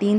3